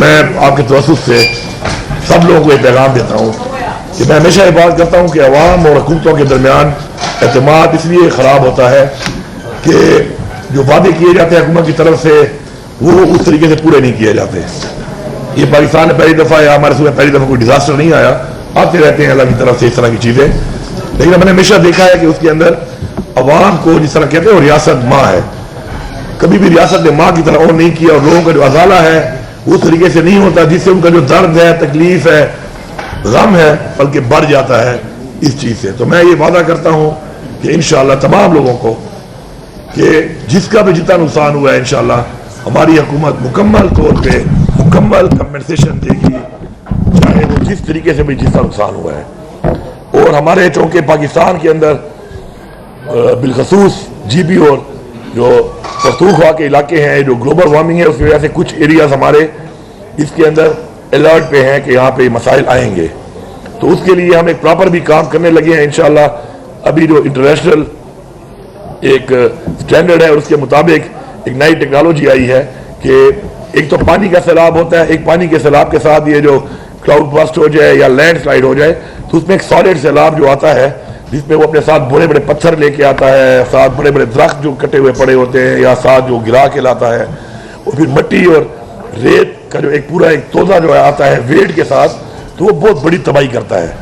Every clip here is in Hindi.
मैं आपके तवज्जुह से सब लोगों को ये पैगाम देता हूँ कि मैं हमेशा ये बात करता हूँ कि अवाम और हुकूमतों के दरमियान एतमाद इसलिए ख़राब होता है कि जो वादे किए जाते हैं हुकूमत की तरफ से वो उस तरीके से पूरे नहीं किए जाते। ये पाकिस्तान में पहली दफ़ा या हमारे सूबे में पहली दफ़ा कोई डिजास्टर नहीं आया, आते रहते हैं अल्लाह की तरफ से इस तरह की चीज़ें, लेकिन मैंने हमेशा देखा है कि उसके अंदर अवाम को जिस तरह कहते हैं वो रियासत माँ है, कभी भी रियासत ने माँ की तरह और नहीं किया और लोगों का जो अजाला है उस तरीके से नहीं होता जिससे उनका जो दर्द है, तकलीफ है, गम है, बल्कि बढ़ जाता है इस चीज़ से। तो मैं ये वादा करता हूँ कि इंशाअल्लाह तमाम लोगों को कि जिसका भी जितना नुकसान हुआ है इंशाअल्लाह हमारी हुकूमत मुकम्मल तौर पे मुकम्मल कंपनसेशन देगी, चाहे वो जिस तरीके से भी जिसका नुकसान हुआ है। और हमारे चौके पाकिस्तान के अंदर बिलखसूस जीबी और जो पख्तूनख्वा के इलाके हैं, जो ग्लोबल वार्मिंग है उसकी वजह से कुछ एरियाज हमारे इसके अंदर अलर्ट पे हैं कि यहाँ पे मसाइल आएंगे। तो उसके लिए हम एक प्रॉपर भी काम करने लगे हैं इंशाअल्लाह। अभी जो इंटरनेशनल एक स्टैंडर्ड है उसके मुताबिक एक नई टेक्नोलॉजी आई है कि एक तो पानी का सैलाब होता है, एक पानी के सैलाब के साथ ये जो क्लाउड बस्ट हो जाए या लैंड स्लाइड हो जाए तो उसमें एक सॉलिड सैलाब जो आता है जिसमें वो अपने साथ बड़े बड़े पत्थर लेके आता है, साथ बड़े बड़े दरख्त जो कटे हुए पड़े होते हैं या साथ जो गिरा के लाता है, और फिर मिट्टी और रेत का जो एक पूरा एक तोदा जो आता है वेट के साथ, तो वो बहुत बड़ी तबाही करता है।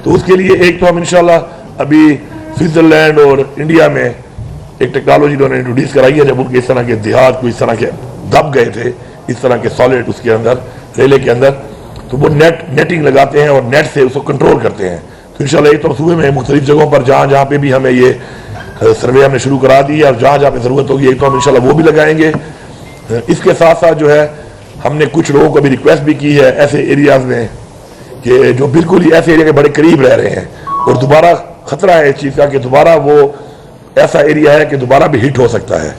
तो उसके लिए एक तो हम इंशाल्लाह अभी स्विट्जरलैंड और इंडिया में एक टेक्नोलॉजी उन्होंने इंट्रोड्यूस कराई है, जब उनके इस तरह के देहात को इस तरह के दब गए थे इस तरह के सॉलिड उसके अंदर रेले के अंदर, तो वो नेटिंग लगाते हैं और नेट से उसको कंट्रोल करते हैं। तो इंशाल्लाह एक तो सूबे में मुख्तलिफ जगहों पर जहाँ जहाँ पे भी हमें ये सर्वे हमने शुरू करा दी है और जहाँ जहाँ पे ज़रूरत होगी एक तो हम इंशाल्लाह वो भी लगाएंगे। इसके साथ साथ जो है हमने कुछ लोगों को भी रिक्वेस्ट भी की है ऐसे एरियाज में कि जो बिल्कुल ही ऐसे एरिया के बड़े करीब रह रहे हैं और दोबारा खतरा है इस चीज़ का कि दोबारा वो ऐसा एरिया है कि दोबारा भी हिट हो सकता है।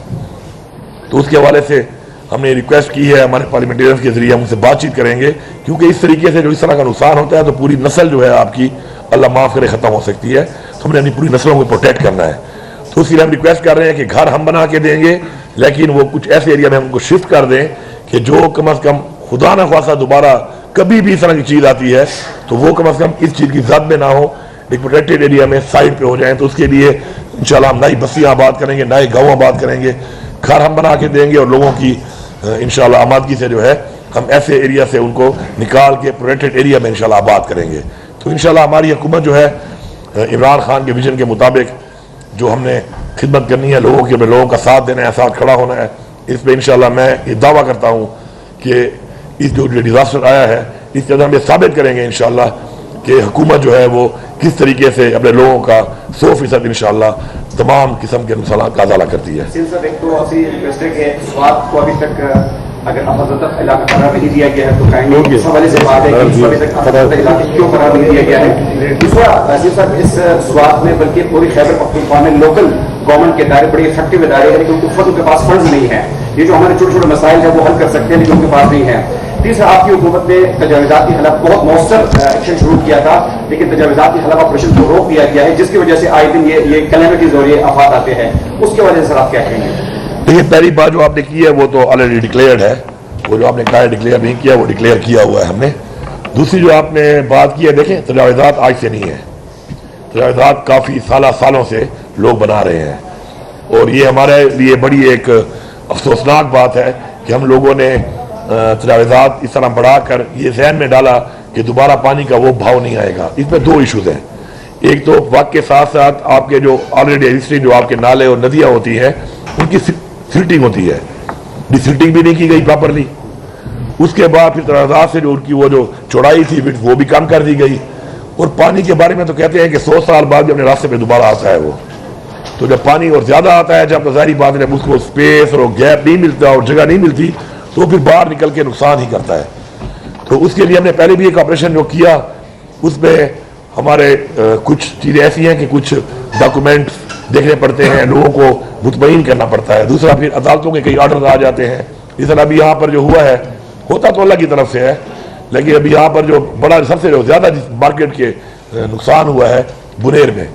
तो उसके हवाले से हमने रिक्वेस्ट की है, हमारे पार्लियामेंटेरियंस के जरिए हम उनसे बातचीत करेंगे, क्योंकि इस तरीके से जो इस तरह का नुकसान होता है तो पूरी नस्ल जो है आपकी अल्लाह माफ़ करे ख़त्म हो सकती है। तो हमने अपनी पूरी नस्लों को प्रोटेक्ट करना है। तो उसके लिए हम रिक्वेस्ट कर रहे हैं कि घर हम बना के देंगे, लेकिन वो कुछ ऐसे एरिया में हम उनको शिफ्ट कर दें कि जो कम अज़ कम खुदा न ख्वास्ता दोबारा कभी भी इस तरह की चीज़ आती है तो वो कम अज़ कम इस चीज़ की ज़द में ना हो, एक प्रोटेक्टेड एरिया में साइड पे हो जाए। तो उसके लिए इंशाल्लाह हम नई बस्तियाँ आबाद करेंगे, नए गाँव आबाद करेंगे, घर हम बना के देंगे और लोगों की इंशाल्लाह आबादगी से जो है हम ऐसे एरिया से उनको निकाल के प्रोटेक्टेड एरिया में इंशाल्लाह आबाद करेंगे। तो इंशाल्लाह हमारी हुकूमत जो है इमरान खान के विजन के मुताबिक जो हमने खिदमत करनी है, लोगों के लोगों का साथ देना है, साथ खड़ा होना है, इस पर इंशाल्लाह मैं ये दावा करता हूँ कि इस जो डिजास्टर आया है इसके अंदर हम ये साबित करेंगे इंशाल्लाह कि हुकूमत जो है वो किस तरीके से अपने लोगों का 100% इंशाल्लाह तमाम किस्म के नुकसान का अजाला करती है। एक तो ऐसी रिक्वेस्ट है कि स्वाद को अभी तक अगर अफजल इलाका करार नहीं दिया गया है तो काइंडली इस हवाले से बात है कि अभी तक अफजल इलाके क्यों करार नहीं दिया गया है। दूसरा वजीर साहब, इस स्वाद में बल्कि पूरी खैबर पख्तूनख्वा में लोकल गवर्नमेंट के इदारे बड़े इफेक्टिव इदारे हैं, लेकिन उनके पास फंड नहीं है। ये जो हमारे छोटे छोटे मसाइल है वो हल कर सकते हैं लेकिन उनके पास नहीं है। तीसरा, आपकी हुकूमत ने तजावीज़ात के खिलाफ बहुत मौसर एक्शन शुरू किया था, लेकिन तजावीज़ात के खिलाफ ऑपरेशन को रोक दिया गया है, जिसकी वजह से आए दिन ये कैलेमिटीज और ये आफात आते हैं। उसके वजह से आप क्या कहेंगे? देखिए, पहली बात जो आपने की है वो तो ऑलरेडी डिक्लेयर्ड है, वो जो आपने कहा है डिक्लेयर नहीं किया वो डिक्लेयर किया हुआ है हमने। दूसरी जो आपने बात की है, देखें तजावीज़ात आज से नहीं है, तजावीज़ात काफ़ी सालों से लोग बना रहे हैं और ये हमारे लिए बड़ी एक अफसोसनाक बात है कि हम लोगों ने तजावीज़ात इस तरह बढ़ाकर ये जहन में डाला कि दोबारा पानी का वो भाव नहीं आएगा। इसमें दो इशूज़ हैं, एक तो वक्त के साथ साथ आपके जो ऑलरेडी एग्जिस्टिंग जो आपके नाले और नदियाँ होती हैं उनकी सिल्टिंग होती है, डिसिल्टिंग भी नहीं की गई प्रॉपरली। उसके बाद फिर तजावीज़ात से जो उनकी वो जो चौड़ाई थी वो भी कम कर दी गई। और पानी के बारे में तो कहते हैं कि 100 साल बाद भी अपने रास्ते पे दोबारा आता है वो, तो जब पानी और ज़्यादा आता है, जब तो ज़ाहिर बात है जब उसको स्पेस और गैप नहीं मिलता और जगह नहीं मिलती तो फिर बाहर निकल के नुकसान ही करता है। तो उसके लिए हमने पहले भी एक ऑपरेशन जो किया उसमें हमारे कुछ चीज़ें ऐसी हैं कि कुछ डॉक्यूमेंट्स देखने पड़ते हैं, लोगों को मुतमईन करना पड़ता है। दूसरा, फिर अदालतों के कई ऑर्डर आ जाते हैं। इस तरह अभी यहाँ पर जो हुआ है होता तो अल्लाह की तरफ से है, लेकिन अभी यहाँ पर जो बड़ा सबसे जो ज़्यादा जिस मार्केट के नुकसान हुआ है बुनेर में,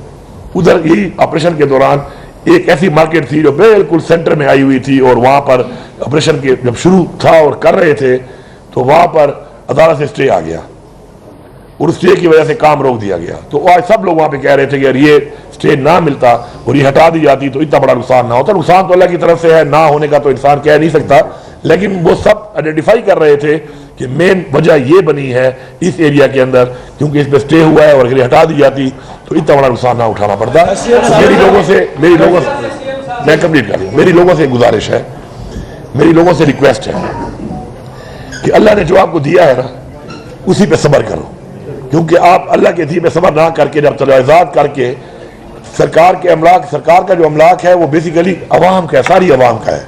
उधर यही ऑपरेशन के दौरान एक ऐसी मार्केट थी जो बिल्कुल सेंटर में आई हुई थी और वहाँ पर ऑपरेशन के जब शुरू था और कर रहे थे तो वहां पर अदालत से स्टे आ गया और स्टे की वजह से काम रोक दिया गया। तो आज सब लोग वहां पे कह रहे थे कि अगर ये स्टे ना मिलता और ये हटा दी जाती तो इतना बड़ा नुकसान ना होता। नुकसान तो अल्लाह की तरफ से है, ना होने का तो इंसान कह नहीं सकता, लेकिन वो सब आइडेंटिफाई कर रहे थे कि मेन वजह ये बनी है इस एरिया के अंदर, क्योंकि इस पे स्टे हुआ है और अगर हटा दी जाती तो इतना बड़ा नुकसान ना उठाना पड़ता। मेरी लोगों से मैं कंप्लीट कर रही हूँ, मेरी लोगों से गुजारिश है, मेरी लोगों से रिक्वेस्ट है कि अल्लाह ने जो आपको दिया है ना उसी पे सब्र करो, क्योंकि आप अल्लाह के दिए पे सब्र ना करके जब तजावुज़ात करके सरकार का जो अमलाक है वो बेसिकली अवाम का है, सारी अवाम का है,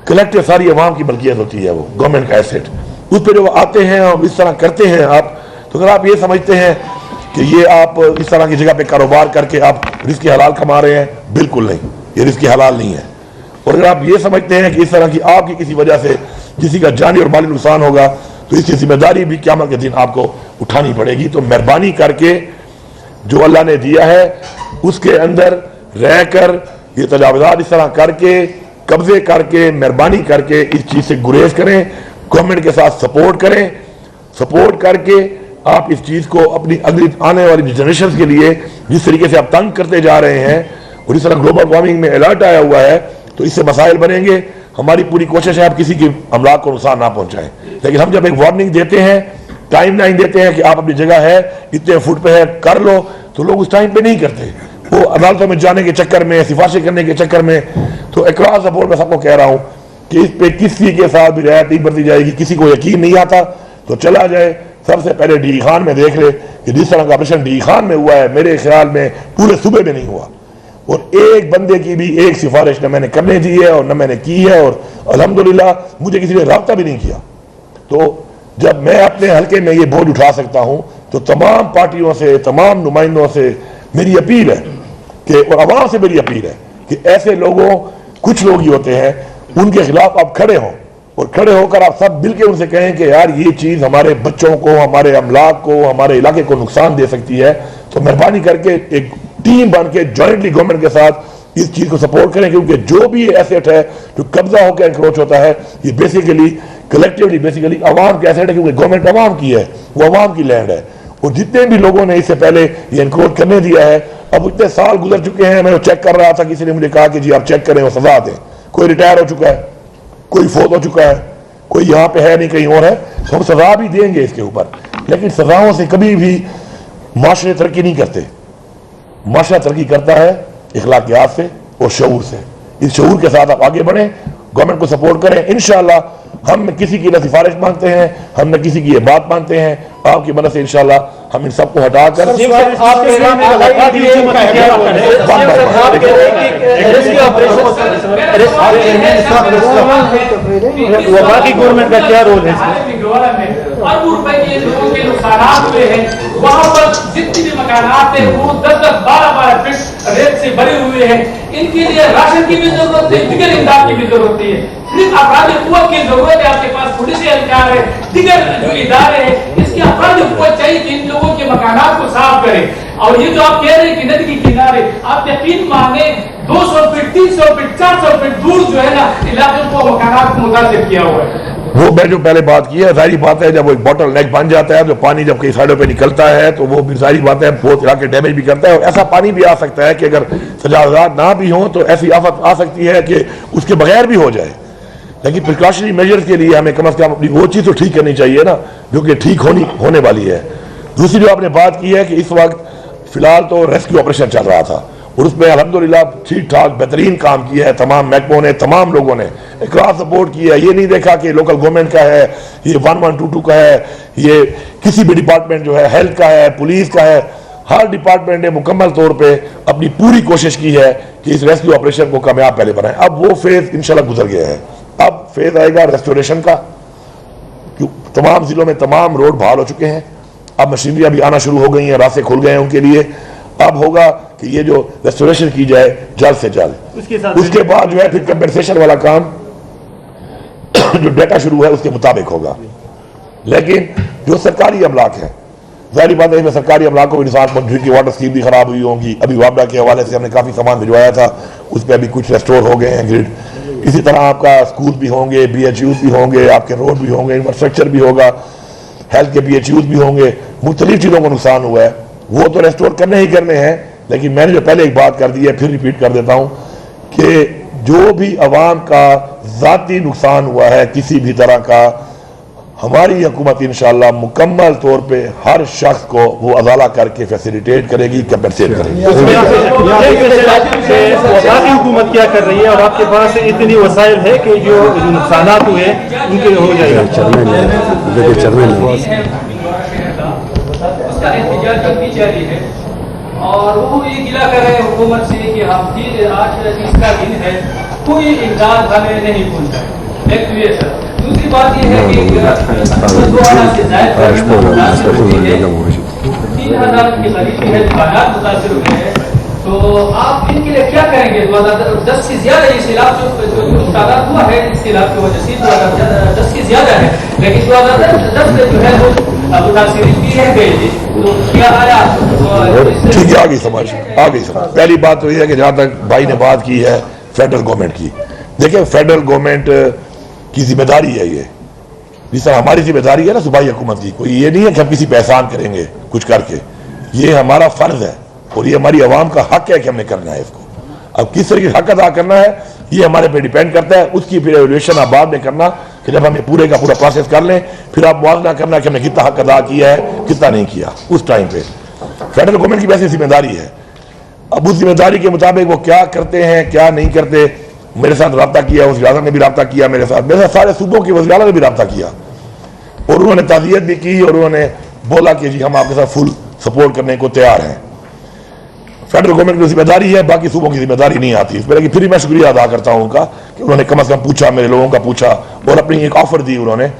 कलेक्टिव सारी अवाम की मलकियत होती है, वो गवर्नमेंट का एसेट। उस पर जो आते हैं और इस तरह करते हैं आप, तो अगर आप ये समझते हैं कि ये आप इस तरह की जगह पे कारोबार करके आप रिस्क हलाल कमा रहे हैं, बिल्कुल नहीं, ये रिस्क हलाल नहीं है। और अगर आप ये समझते हैं कि इस तरह की आपकी किसी वजह से किसी का जानी और माली नुकसान होगा तो इसकी जिम्मेदारी भी क़यामत के दिन आपको उठानी पड़ेगी। तो मेहरबानी करके जो अल्लाह ने दिया है उसके अंदर रहकर ये तजावुज़ात इस तरह करके कब्जे करके मेहरबानी करके इस चीज़ से गुरेज करें, गवर्नमेंट के साथ सपोर्ट करें, सपोर्ट करके आप इस चीज़ को अपनी अगली आने वाली जनरेशन के लिए जिस तरीके से आप तंग करते जा रहे हैं और इस तरह ग्लोबल वार्मिंग में अलर्ट आया हुआ है तो इससे मसाइल बनेंगे। हमारी पूरी कोशिश है आप किसी की अमलाक को नुकसान ना पहुंचाएं, लेकिन हम जब एक वार्निंग देते हैं, टाइम लाइन देते हैं कि आप अपनी जगह है इतने फुट पे है कर लो, तो लोग उस टाइम पे नहीं करते, वो अदालतों में जाने के चक्कर में, सिफारिशें करने के चक्कर में। तो अक्रॉस द बोर्ड में सबको कह रहा हूं कि इस पे किसी के साथ भी रियायत बरती जाएगी। किसी को यकीन नहीं आता तो चला जाए, सबसे पहले डी खान में देख ले कि जिस तरह का ऑपरेशन डी खान में हुआ है मेरे ख्याल में पूरे सूबे में नहीं हुआ, और एक बंदे की भी एक सिफारिश न मैंने करने दी है और न मैंने की है, और अल्हम्दुलिल्लाह मुझे किसी ने राब्ता भी नहीं किया। तो जब मैं अपने हल्के में ये बोझ उठा सकता हूं तो तमाम पार्टियों से, तमाम नुमाइंदों से मेरी अपील है कि, और आवाम से मेरी अपील है कि ऐसे लोगों, कुछ लोग ही होते हैं, उनके खिलाफ आप खड़े हों और खड़े होकर आप सब मिल के उनसे कहें कि यार ये चीज़ हमारे बच्चों को, हमारे अमलाक को, हमारे इलाके को नुकसान दे सकती है। तो मेहरबानी करके एक टीम बन के जॉइंटली गवर्नमेंट के साथ इस चीज़ को सपोर्ट करें, क्योंकि जो भी एसेट है जो कब्जा होकर एनक्रोच होता है ये बेसिकली कलेक्टिवली बेसिकली अवाम का एसेट है, क्योंकि गवर्नमेंट अवाम की है, वो अवाम की लैंड है। और जितने भी लोगों ने इससे पहले ये एनक्रोच करने दिया है, अब इतने साल गुजर चुके हैं, मैं वो चेक कर रहा था, किसी ने मुझे कहा कि जी आप चेक करें और सजा दें। कोई रिटायर हो चुका है, कोई फौत हो चुका है, कोई यहाँ पे है नहीं कहीं और है, तो हम सजा भी देंगे इसके ऊपर। लेकिन सजाओं से कभी भी माशरे तरक्की नहीं करते, माशरा तरक्की करता है इखलाकियात से और शऊर से। इस शऊर के साथ आप आगे बढ़ें, गवर्नमेंट को सपोर्ट करें। इंशाअल्लाह हम किसी की न सिफारिश मांगते हैं, हम न किसी की ये बात मानते हैं, आपकी मदद से इंशाअल्लाह हम इन सबको हटाकर बाकी गवर्नमेंट का क्या रोल है? अरबों रुपए के लोगों के नुकसान हुए हैं, वहाँ पर जितने भी मकानात हैं वो 10-10, 12-12 फीट रेत से भरे हुए हैं। इनके लिए राशन की भी जरूरत है, दिगर इमदाद की भी जरूरत है, सिर्फ अफराद कुव्वत की जरूरत है। आपके पास पुलिस एहलकार है, दिगर जो इदारे हैं, इसकी अफराद कुव्वत चाहिए कि इन लोगों के मकानात को साफ करें। और ये जो आप कह रहे हैं कि नदी के किनारे, आप यकीन माने 200 फीट, 300 फीट, 400 फीट दूर जो है ना इलाकों को मकानात को मुतासिर किया हुआ है। वो मैं जो पहले बात की है, जाहिर बात है जब वो एक बॉटल नेक बन जाता है, जो पानी जब कई साइडों पे निकलता है तो वो भी जाहिर बात है बहुत इलाके डैमेज भी करता है। और ऐसा पानी भी आ सकता है कि अगर तजावुज़ात ना भी हो तो ऐसी आफत आ सकती है कि उसके बगैर भी हो जाए। लेकिन प्रिकॉशनरी मेजर्स के लिए हमें कम अज़ कम अपनी वो चीज़ तो ठीक करनी चाहिए ना जो कि ठीक होने वाली है। दूसरी जो आपने बात की है कि इस वक्त फिलहाल तो रेस्क्यू ऑपरेशन चल रहा था और उसमें अल्हम्दुलिल्लाह ठीक ठाक बेहतरीन काम किया है, तमाम महकमों ने, तमाम लोगों ने क्रॉस सपोर्ट किया है। ये नहीं देखा कि लोकल गवर्नमेंट का है, ये 1122 का है, ये किसी भी डिपार्टमेंट जो है, हेल्थ का है, पुलिस का है, हर डिपार्टमेंट ने मुकम्मल तौर पे अपनी पूरी कोशिश की है कि इस रेस्क्यू ऑपरेशन को कामयाब पहले बनाए। अब वो फेज इंशाल्लाह गुजर गया है, अब फेज आएगा रेस्टोरेशन का। तमाम जिलों में तमाम रोड बहाल हो चुके हैं, अब मशीनरियां भी आना शुरू हो गई हैं, रास्ते खुल गए हैं उनके लिए। अब होगा कि ये जो रेस्टोरेशन की जाए जल्द से जल्द, उसके बाद जो है फिर कंपेंसेशन वाला काम जो डेटा शुरू है उसके मुताबिक होगा। लेकिन जो सरकारी अमलाक है, जाहिर बात है इसमें सरकारी अमलाक को भी नुकसान पहुंची की वाटर स्कीम भी खराब हुई होंगी। अभी वापडा के हवाले से हमने काफी सामान भिजवाया था, उस पर अभी कुछ रेस्टोर हो गए हैं ग्रिड। इसी तरह आपका स्कूल भी होंगे, BHUs भी होंगे, आपके रोड भी होंगे, इंफ्रास्ट्रक्चर भी होगा, हेल्थ के BHUs भी होंगे, मुख्तलिफ चीज़ों को नुकसान हुआ है, वो तो रेस्टोर करने ही करने हैं। लेकिन मैंने जो पहले एक बात कर दी है, फिर रिपीट कर देता हूँ कि जो भी अवाम का ज़ाती नुकसान हुआ है किसी भी तरह का, हमारी हुकूमत इंशाअल्लाह मुकम्मल तौर पे हर शख्स को वो अदाला करके फैसिलिटेट करेगी, कंपेंसेट करेगी। हुकूमत क्या कर रही है और आपके पास इतनी वसाइल है कि जो नुकसान हुए उनके हो जाएगा। उसका इंतजार करनी चाहिए और वो ये गिला कर रहे हैं हुकूमत से कि हम भी आज इसका दिन है, कोई इमदाद हमें नहीं पहुंचा। एक तो ये सर, दूसरी बात ये है कि 2,000 से ज्यादा 3,000 की गरीबी है, हालात मुतासिर हुए हैं। तो आप इनके लिए क्या करेंगे? 2010 से ज्यादा ये सैलाब जो तादाद हुआ है इस सैलाब की वजह से 2010 से ज्यादा है, लेकिन 2010 में जो है वो मुतासिर भी रह गए थे। तो क्या आया? ठीक है, आ गई समझ। पहली बात तो यह है कि जहाँ तक भाई ने बात की है फेडरल गवर्नमेंट की, देखिए फेडरल गवर्नमेंट की जिम्मेदारी है ये, जिस तरह हमारी जिम्मेदारी है ना सूबाई हुकूमत की। कोई ये नहीं है कि हम किसी पे एहसान करेंगे कुछ करके, ये हमारा फर्ज है और ये हमारी आवाम का हक है कि हमने करना है इसको। अब किस तरह की हक अदा करना है ये हमारे पे डिपेंड करता है, उसकी फिर एवल्यूएशन आप बाद में करना कि जब हम ये पूरे का पूरा प्रोसेस कर लें, फिर आप मुआवजा करना कि हमने कितना हक अदा किया है कितना नहीं किया। उस टाइम पे फेडरल गवर्नमेंट की वैसे जिम्मेदारी है। अब उस जिम्मेदारी के मुताबिक वो क्या करते हैं क्या नहीं करते, मेरे साथ रब्ता किया, वज़ीर आज़म ने भी रब्ता किया मेरे साथ सारे सूबों के वज़ीर आज़म ने भी रब्ता किया और उन्होंने ताज़ियत भी की और उन्होंने बोला कि जी हम आपके साथ फुल सपोर्ट करने को तैयार हैं। फेडरल गवर्नमेंट की जिम्मेदारी है, बाकी सूबों की जिम्मेदारी नहीं आती। इस पर फिर मैं शुक्रिया अदा करता हूँ उनका कि उन्होंने कम से कम पूछा, मेरे लोगों का पूछा और अपनी एक ऑफर दी उन्होंने।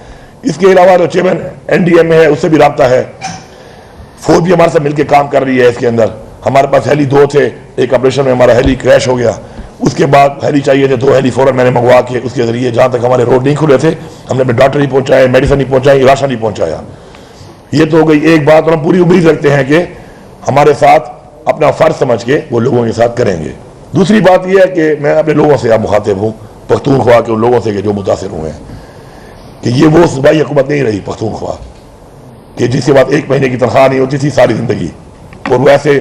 इसके अलावा जो चेयरमैन NDM है उससे भी रब्ता है, फौज भी हमारे साथ मिलकर काम कर रही है। इसके अंदर हमारे पास हेली 2 थे, एक ऑपरेशन में हमारा हेली क्रैश हो गया, उसके बाद हेली चाहिए थे 2 हेली फौरन मैंने मंगवा के उसके जरिए जहाँ तक हमारे रोड नहीं खुले थे हमने अपने डॉक्टर नहीं पहुँचाए, मेडिसिन नहीं पहुँचाई, राशन नहीं पहुँचाया। ये तो हो गई एक बात और हम पूरी उम्मीद रखते हैं कि हमारे साथ अपना फ़र्ज समझ के वो लोगों के साथ करेंगे। दूसरी बात यह है कि मैं अपने लोगों से अब मुखातिब हूँ, पख्तूनख्वा के उन लोगों से कि जो मुतासिर हुए हैं, कि ये वो सूबाई हुकूमत नहीं रही पख्तूनख्वा कि जिसके बाद 1 महीने की तनख्वाह नहीं होती थी सारी ज़िंदगी और वो ऐसे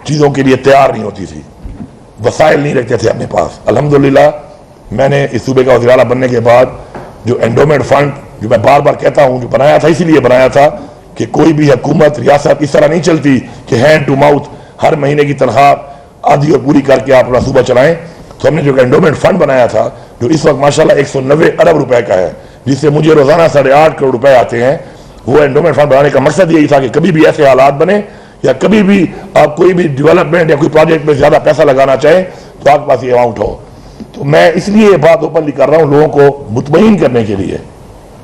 चीज़ों के लिए तैयार नहीं होती थी, वसाइल नहीं रखते थे अपने पास। अल्हम्दुलिल्लाह मैंने इस सूबे का वज़ीर आला बनने के बाद जो एंडोमेंट फंड, जो मैं बार बार कहता हूँ, जो बनाया था इसीलिए बनाया था कि कोई भी हुकूमत रियासत इस तरह नहीं चलती कि हैंड टू माउथ हर महीने की तनख्वाह आधी और पूरी करके आप अपना सूबा चलाएं। तो हमने जो एंडोमेंट फंड बनाया था जो इस वक्त माशाल्लाह 190 अरब रुपए का है, जिससे मुझे रोजाना 8.5 करोड़ रुपए आते हैं। वो एंडोमेंट फंड बनाने का मकसद यही था कि कभी भी ऐसे हालात बने या कभी भी आप कोई भी डेवलपमेंट या कोई प्रोजेक्ट में ज्यादा पैसा लगाना चाहें तो आपके पास ये अमाउंट हो। तो मैं इसलिए ये बात ओपनली कर रहा हूँ लोगों को मुतमईन करने के लिए,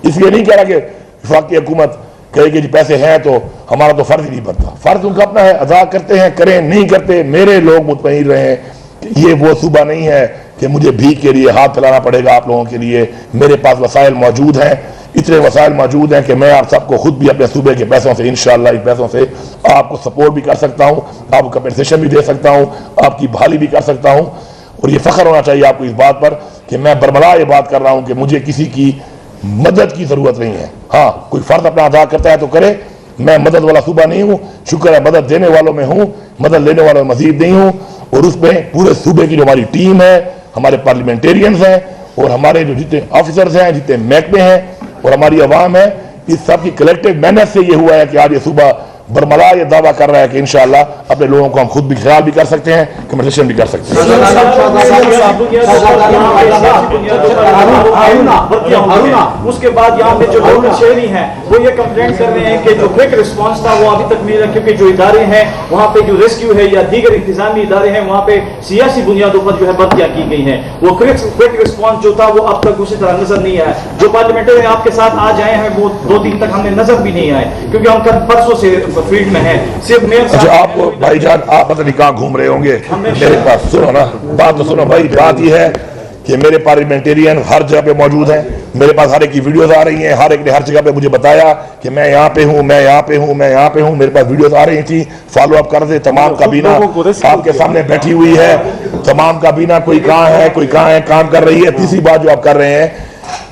इसलिए नहीं कह रहा कि वफाकी हुकूमत कहेगी जी पैसे हैं तो हमारा तो फर्ज ही नहीं बनता। फर्ज उनका अपना है, अदा करते हैं करें, नहीं करते मेरे लोग मुतमईन रहे कि ये वो सूबा नहीं है कि मुझे भीख के लिए हाथ फैलाना पड़ेगा आप लोगों के लिए। मेरे पास वसाइल मौजूद हैं, इतने वसाइल मौजूद हैं कि मैं आप सबको खुद भी अपने सूबे के पैसों से इंशाअल्लाह इन पैसों से आपको सपोर्ट भी कर सकता हूँ, आपको कंपनसेशन भी दे सकता हूँ, आपकी बहाली भी कर सकता हूँ। और ये फख्र होना चाहिए आपको इस बात पर कि मैं बरमला ये बात कर रहा हूँ कि मुझे किसी की मदद की जरूरत नहीं है। हाँ, कोई फर्द अपना अदा करता है तो करे, मैं मदद वाला सूबा नहीं हूँ, शुक्र है मदद देने वालों में हूँ, मदद लेने वालों में मजीद नहीं हूँ। और उसमें पूरे सूबे की जो हमारी टीम है, हमारे पार्लियामेंटेरियंस हैं और हमारे जो जितने ऑफिसर्स हैं, जितने महकमे हैं और हमारी आवाम है, इस सब की कलेक्टिव मेहनत से ये हुआ है कि आज ये सूबा बरमला ये दावा कर रहा है कि इंशाअल्लाह अपने लोगों को हम खुद भी ख्याल भी कर सकते हैं, कम्युनिकेशन भी कर सकते हैं। उसके बाद यहाँ पे जो लोकल शहरी हैं वो ये कंप्लेंट कर रहे हैं कि जो क्विक रिस्पांस था वो अभी तक मिला, क्योंकि जो इदारे हैं वहाँ पे जो रेस्क्यू है या दीगर इंतजामी इदारे हैं वहाँ पे सियासी बुनियादों पर जो है बदलियां की गई हैं। वो क्विक रिस्पांस जो था वो अब तक उसी तरह नजर नहीं आया। जो पार्लियामेंटेरियन आपके साथ आज आए हैं वो 2 दिन तक हमने नजर भी नहीं आए, क्योंकि हम कल परसों से फील्ड में है। सिर्फ मेयर अच्छा, आपको भाईजान आप पता नहीं कहाँ घूम रहे होंगे, मेरे पास सुनो ना बात तो सुनो भाई। बात यह है कि मेरे पार्लियामेंटेरियन हर जगह पे मौजूद हैं, मेरे पास हर एक की वीडियोस आ रही हैं, हर एक ने हर जगह पे मुझे बताया कि मैं यहाँ पे हूँ, मैं यहाँ पे हूँ, मैं यहाँ पे हूँ। मेरे पास वीडियोस आ रही थी, फॉलो अप कर रहे। तमाम काबीना आपके सामने बैठी हुई है, तमाम काबीना कोई कहाँ है, कोई कहाँ है, काम कर रही है। तीसरी बात जो आप कर रहे हैं,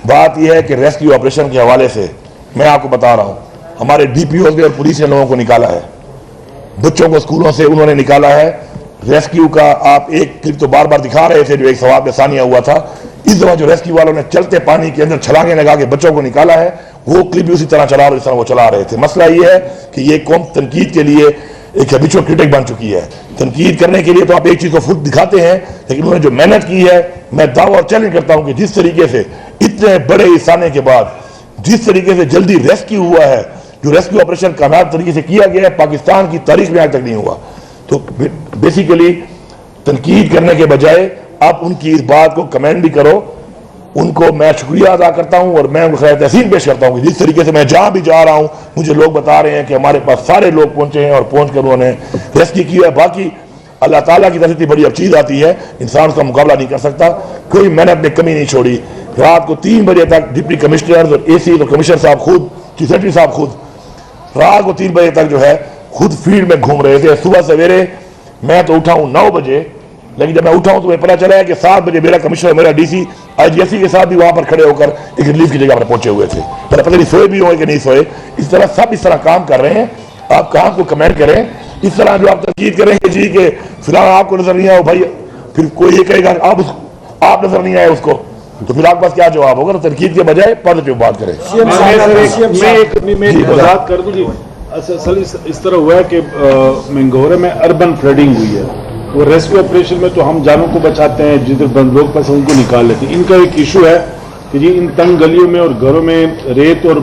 बात यह है कि रेस्क्यू ऑपरेशन के हवाले से मैं आपको बता रहा हूँ, हमारे DPO ने और पुलिस ने लोगों को निकाला है, बच्चों को स्कूलों से उन्होंने निकाला है। रेस्क्यू का आप एक क्लिप तो बार बार दिखा रहे थे जो एक सवाल में सानिया हुआ था। इस दफा जो रेस्क्यू वालों ने चलते पानी के अंदर छलांगे लगा के बच्चों को निकाला है, वो क्लिप भी उसी तरह चला रहे जिस तरह वो चला रहे थे। मसला ये है कि ये कौम तनकीद के लिए एक हैबिचुअल क्रिटिक बन चुकी है। तनकीद करने के लिए तो आप एक चीज को खुद दिखाते हैं, लेकिन उन्होंने जो मेहनत की है, मैं दावा और चैलेंज करता हूं कि जिस तरीके से इतने बड़े हिस्साने के बाद जिस तरीके से जल्दी रेस्क्यू हुआ है, जो रेस्क्यू ऑपरेशन कामयाब तरीके से किया गया है, पाकिस्तान की तारीख में आज तक नहीं हुआ। तो बेसिकली तनकीद करने के बजाय आप उनकी इस बात को कमेंट भी करो, उनको मैं शुक्रिया अदा करता हूं और मैं उनको खैर तहसीन पेश करता हूं कि जिस तरीके से मैं जहां भी जा रहा हूं मुझे लोग बता रहे हैं कि हमारे पास सारे लोग पहुंचे हैं और पहुंचकर उन्होंने रेस्क्यू किया है। बाकी अल्लाह ताला की तरफ से इतनी बड़ी अब चीज आती है, इंसान उसका मुकाबला नहीं कर सकता। कोई मेहनत में कमी नहीं छोड़ी। रात को 3 बजे तक डिप्टी कमिश्नर और AC और कमिश्नर साहब खुद, चीफ सेक्रेटरी साहब खुद रात को 3 बजे तक जो है खुद फील्ड में घूम रहे थे। सुबह सवेरे मैं तो उठा हूं 9 बजे, लेकिन जब मैं उठा हूं तो मुझे पता चला है कि 7 बजे मेरा कमिश्नर, मेरा DC IGSC के साथ भी वहां पर खड़े होकर एक रिलीफ की जगह पर पहुंचे हुए थे। पता नहीं सोए भी होंगे कि नहीं सोए। इस तरह सब इस तरह काम कर रहे हैं। आप कहाँ को कमेंट करें, इस तरह जो आप तनकीद करेंगे जी के फिलहाल आपको नजर नहीं आया भाई, फिर कोई ये कहेगा आप नजर नहीं आए उसको, तो फिर आपके पास क्या जवाब होगा। तो तनकीद के बजाय पॉजिटिव बात करें। मैं एक वजाहत कर दूं जी, असल इस तरह हुआ है कि मंगोरे में अर्बन फ्लडिंग हुई है। वो रेस्क्यू ऑपरेशन में तो हम जानों को बचाते हैं, जिधर बंद लोग पास उनको निकाल लेते हैं। इनका एक इशू है कि जी इन तंग गलियों में और घरों में रेत और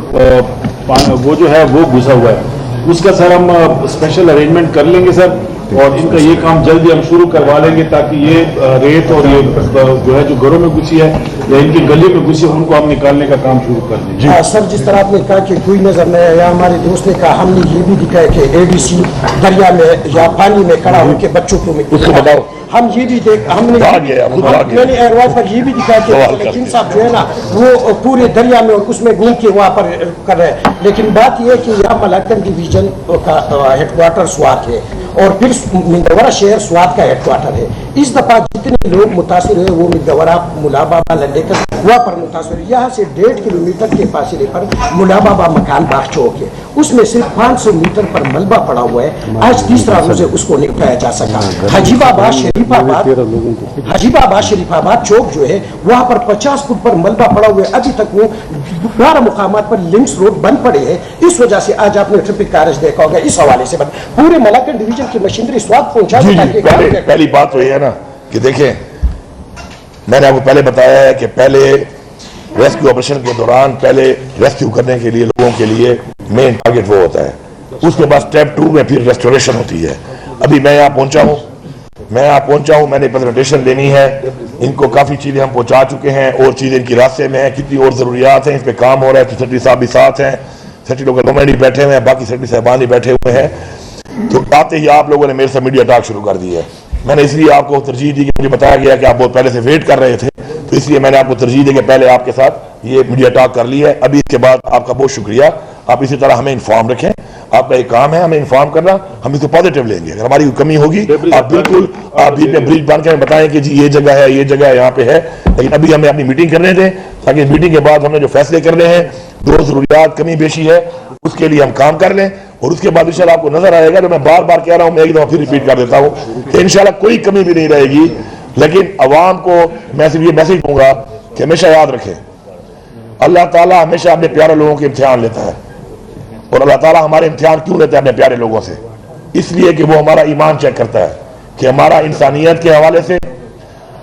वो जो है वो घुसा हुआ है। उसका सर हम स्पेशल अरेंजमेंट कर लेंगे सर, और इनका ये काम जल्दी हम शुरू करवा लेंगे ताकि ये रेत और ये जो है जो घरों में घुसी है या इनकी गलियों में घुसी है उनको हम निकालने का काम शुरू कर देंगे। सर, जिस तरह आपने कहा कि कोई नजर नहीं आया, हमारे दोस्त ने कहा, हमने ये भी दिखाया कि ADC दरिया में या पानी में खड़ा होकर बच्चों को उसको बताओ। हम ये भी देख, हमने मैंने एयरवाइज पर ये भी दिखाया कि लेकिन साहब जो है ना वो पूरे दरिया में उसमें घूम के वहाँ पर कर रहे हैं। लेकिन बात यह है कि यहाँ मलाकन डिवीजन का हेडक्वार्टर स्वात है और फिर मिंदवरा शहर स्वात का हेडक्वार्टर है। इस दफा जितने लोग मुतासिर हुए वो मिंदवरा, मुलाबाबा, लल्लेकर वहाँ पर मुतासिर हुए। यहाँ से 1.5 किलोमीटर के फासले पर मुलाबाबा मकान बाग चौक है, उसमें सिर्फ 500 मीटर पर मलबा पड़ा हुआ है। आज तीसरा रोज उसको नहीं उठाया जा सका। हजीबाबाद शरीफाबाद चौक जो है वहाँ पर 50 फुट पर मलबा पड़ा हुआ है। अभी तक वो 12 मुकामात पर लिंक्स रोड बंद पड़े हैं। इस वजह से आज आपने ट्रैफिक कार्य देखा होगा, इस हवाले से बंद पूरे मलाकन डिवीजन की मशीनरी स्वाद पहुंचा। पहली बात तो ये है ना कि देखें, मैंने आपको पहले बताया है कि पहले रेस्क्यू ऑपरेशन के दौरान पहले रेस्क्यू करने के लिए लोगों के लिए मेन टारगेट वो होता है, उसके बाद स्टेप 2 में फिर रेस्टोरेशन होती है। अभी मैं यहाँ पहुंचा हूँ, मैंने प्रेजेंटेशन लेनी है, इनको काफ़ी चीज़ें हम पहुंचा चुके हैं और चीज़ें इनकी रास्ते में हैं, कितनी और ज़रूरियात हैं, इस पर काम हो रहा है। सेक्रेटरी साहब भी साथ हैं, सेक्रेटरी लोग गवर्नमेंट भी बैठे हुए हैं, बाकी सेक्रेटरी साहबान भी बैठे हुए हैं। तो आते ही आप लोगों ने मेरे से मीडिया टॉक शुरू कर दी है। मैंने इसलिए आपको तरजीह दी कि मुझे बताया गया कि आप बहुत पहले से वेट कर रहे थे, तो इसलिए मैंने आपको तरजीह दी कि पहले आपके साथ ये मीडिया टॉक कर ली है। अभी इसके बाद आपका बहुत शुक्रिया, आप इसी तरह हमें इन्फॉर्म रखें। आपका एक काम है हमें इन्फॉर्म करना, हम इसको पॉजिटिव लेंगे। अगर हमारी कमी होगी आप बिल्कुल आप बीच में ब्रिज बन कर बताएं कि जी ये जगह है, ये जगह यहाँ पे है। लेकिन अभी हमें अपनी मीटिंग करने दें ताकि मीटिंग के बाद हमने जो फैसले करने हैं, जो जरूरियात कमी बेशी है उसके लिए हम काम कर लें, और उसके बाद इंशाल्लाह आपको नजर आएगा। जो मैं बार बार कह रहा हूँ, मैं एक दफा फिर रिपीट कर देता हूँ कि इंशाल्लाह कोई कमी भी नहीं रहेगी। लेकिन अवाम को मैं सिर्फ ये मैसेज दूंगा कि हमेशा याद रखें, अल्लाह ताला हमेशा अपने प्यारे लोगों के इम्तिहान लेता है। और अल्लाह ताला हमारे इम्तिहान क्यों लेता है अपने प्यारे लोगों से? इसलिए कि वो हमारा ईमान चेक करता है कि हमारा इंसानियत के हवाले से,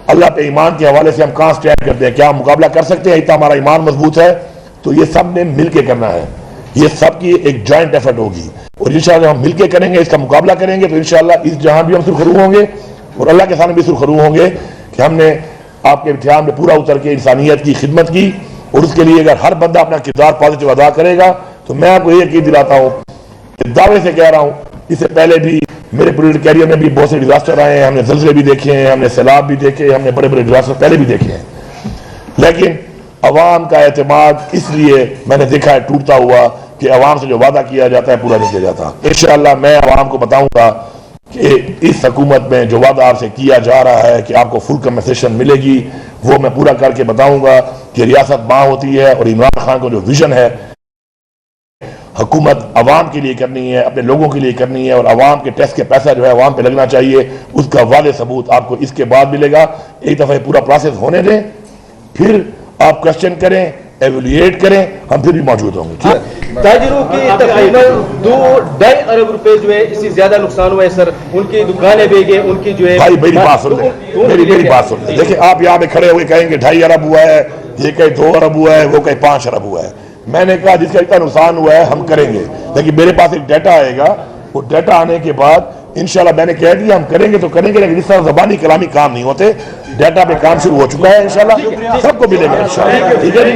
अल्लाह पे ईमान के हवाले से हम कहाँ स्टैंड करते हैं, क्या हम मुकाबला कर सकते हैं, इतना हमारा ईमान मजबूत है। तो ये सब ने मिल के करना है, ये सब की एक जॉइंट एफर्ट होगी, और इंशाअल्लाह हम मिलके करेंगे, इसका मुकाबला करेंगे तो इंशाअल्लाह इस जहां भी हम सुरखरू होंगे और अल्लाह के सामने भी सुरखरू होंगे कि हमने आपके इम्तिहान में पूरा उतर के इंसानियत की खिदमत की। और उसके लिए अगर हर बंदा अपना किरदार पॉजिटिव अदा करेगा तो मैं आपको ये यकीन दिलाता हूँ कि दावे से कह रहा हूँ, इससे पहले भी मेरे पूरे कैरियर में भी बहुत से डिजास्टर आए हैं, हमने जल्जले भी देखे हैं, हमने सैलाब भी देखे, हमने बड़े बड़े डिजास्टर पहले भी देखे हैं। लेकिन अवाम का एतमाद इसलिए मैंने देखा है टूटता हुआ कि अवाम से जो वादा किया जाता है पूरा नहीं किया जाता। इंशाअल्लाह मैं अवाम को बताऊंगा कि इस हुकूमत में जो वादा आपसे किया जा रहा है कि आपको फुल कंपनसेशन मिलेगी, वो मैं पूरा करके बताऊंगा कि रियासत माँ होती है और इमरान खान को जो विजन है हुकूमत अवाम के लिए करनी है, अपने लोगों के लिए करनी है और अवाम के टैक्स के पैसा जो है अवाम पे लगना चाहिए, उसका वादे सबूत आपको इसके बाद मिलेगा। एक दफ़ा पूरा प्रोसेस होने दें, फिर आप क्वेश्चन करें, एवेल्युएट करें, हम फिर भी मौजूद होंगे। ताजिरों की तकरीबन 2-2.5 अरब रुपए जो है इससे ज्यादा नुकसान हुआ है सर। उनकी दुकानें भी गई, उनकी जो है भाई मेरी बात सुन ले, मेरी बात सुन ले। देखिए आप यहाँ पे खड़े हुए कहेंगे 2.5 अरब हुआ है, ये कहीं 2 अरब हुआ है, वो कहीं 5 अरब हुआ है। मैंने कहा जिसका इतना नुकसान हुआ है हम करेंगे, लेकिन मेरे पास एक डाटा आएगा, वो डाटा आने के बाद इंशाल्लाह मैंने कह दिया हम करेंगे तो करेंगे, लेकिन इस तरह ज़बानी कलामी काम नहीं होते, डाटा पे काम शुरू हो चुका है, इंशाल्लाह सबको मिलेगा इंशाल्लाह। ठीक है।